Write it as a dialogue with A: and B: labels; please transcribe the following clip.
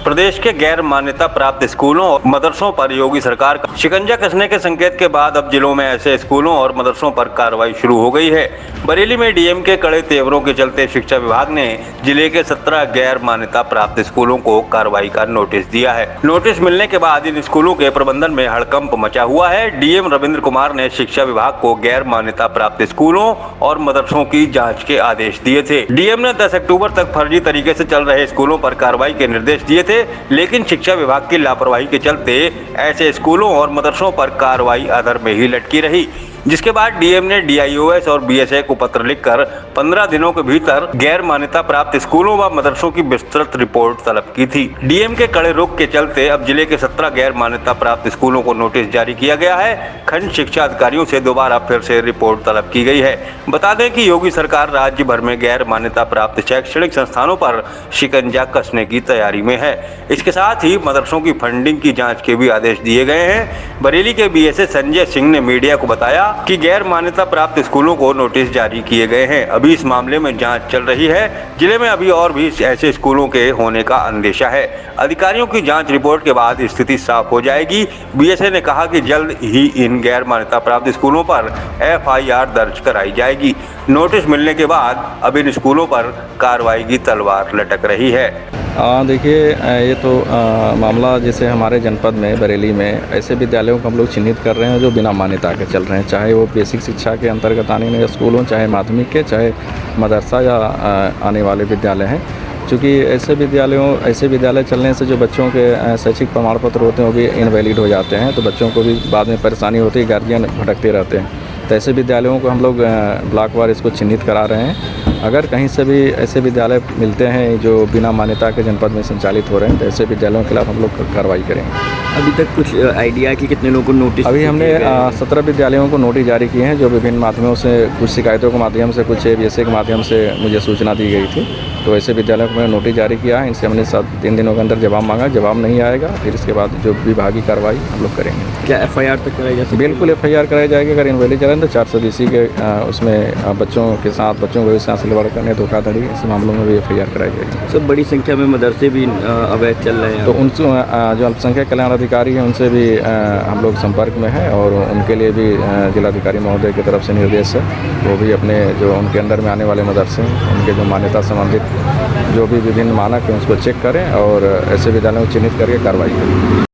A: प्रदेश के गैर मान्यता प्राप्त स्कूलों और मदरसों पर योगी सरकार का शिकंजा कसने के संकेत के बाद अब जिलों में ऐसे स्कूलों और मदरसों पर कार्रवाई शुरू हो गई है। बरेली में डीएम के कड़े तेवरों के चलते शिक्षा विभाग ने जिले के 17 गैर मान्यता प्राप्त स्कूलों को कार्रवाई का नोटिस दिया है। नोटिस मिलने के बाद इन स्कूलों के प्रबंधन में हड़कंप मचा हुआ है। डीएम रविंद्र कुमार ने शिक्षा विभाग को गैर मान्यता प्राप्त स्कूलों और मदरसों की जाँच के आदेश दिए थे। डीएम ने 10 अक्टूबर तक फर्जी तरीके से चल रहे स्कूलों पर कार्रवाई के निर्देश दिए थे, लेकिन शिक्षा विभाग की लापरवाही के चलते ऐसे स्कूलों और मदरसों पर कार्रवाई अधर में ही लटकी रही, जिसके बाद डीएम ने डीआईओएस और बीएसए को पत्र लिखकर 15 दिनों के भीतर गैर मान्यता प्राप्त स्कूलों व मदरसों की विस्तृत रिपोर्ट तलब की थी। डीएम के कड़े रुख के चलते अब जिले के 17 गैर मान्यता प्राप्त स्कूलों को नोटिस जारी किया गया है। खंड शिक्षा अधिकारियों से दोबारा फिर से रिपोर्ट तलब की गई है। बता दें कि योगी सरकार राज्य भर में गैर मान्यता प्राप्त शैक्षणिक संस्थानों पर शिकंजा कसने की तैयारी में है। इसके साथ ही मदरसों की फंडिंग की जाँच के भी आदेश दिए गए हैं। बरेली के बीएसए संजय सिंह ने मीडिया को बताया कि गैर मान्यता प्राप्त स्कूलों को नोटिस जारी किए गए हैं। अभी इस मामले में जांच चल रही है। जिले में अभी और भी ऐसे स्कूलों के होने का अंदेशा है। अधिकारियों की जांच रिपोर्ट के बाद स्थिति साफ हो जाएगी। बीएसए ने कहा कि जल्द ही इन गैर मान्यता प्राप्त स्कूलों पर एफआईआर दर्ज कराई जाएगी। नोटिस मिलने के बाद अब इन स्कूलों पर कार्रवाई की तलवार लटक रही है।
B: देखिए, ये तो मामला जैसे हमारे जनपद में बरेली में ऐसे विद्यालयों को हम लोग चिन्हित कर रहे हैं जो बिना मान्यता के चल रहे हैं, चाहे वो बेसिक शिक्षा के अंतर्गत आने वाले स्कूल हों, चाहे माध्यमिक के, चाहे मदरसा या आने वाले विद्यालय हैं। क्योंकि ऐसे विद्यालय चलने से जो बच्चों के शैक्षिक प्रमाण पत्र होते हैं वो भी इनवैलिड हो जाते हैं, तो बच्चों को भी बाद में परेशानी होती है, गार्जियन भटकते रहते हैं। तो ऐसे विद्यालयों को हम लोग ब्लॉक वार इसको चिन्हित करा रहे हैं। अगर कहीं से भी ऐसे विद्यालय मिलते हैं जो बिना मान्यता के जनपद में संचालित हो रहे हैं, तो ऐसे विद्यालयों के खिलाफ हम लोग कार्रवाई करेंगे।
C: अभी तक कुछ आइडिया कि कितने लोगों को नोटिस?
B: अभी हमने 17 विद्यालयों को नोटिस जारी किए हैं, जो विभिन्न माध्यमों से, कुछ शिकायतों के माध्यम से, कुछ बीएसए के माध्यम से मुझे सूचना दी गई थी। तो ऐसे विद्यालयों को मैंने नोटिस जारी किया है। इनसे हमने 3 दिनों के अंदर जवाब मांगा। जवाब नहीं आएगा फिर इसके बाद जो विभागीय कार्रवाई हम लोग करेंगे।
C: क्या एफआईआर तक कराई जाएगी?
B: बिल्कुल एफआईआर कराई जाएगी। अगर इनवैलिड चलें तो 420 के उसमें बच्चों को भी सिलवाड़ करने, धोखाधड़ी, इस मामलों में भी एफआईआर कराई जाएगी।
C: सब बड़ी संख्या में मदरसे भी अवैध चल रहे हैं,
B: तो उनसे जो अल्पसंख्यक कल्याण अधिकारी हैं उनसे भी हम लोग संपर्क में हैं और उनके लिए भी जिलाधिकारी महोदय की तरफ से निर्देश है। वो भी अपने जो उनके अंडर में आने वाले मदरसे हैं उनके जो मान्यता संबंधित जो भी विभिन्न मानक हैं उसको चेक करें और ऐसे विद्यालयों को चिन्हित करके कार्रवाई करें।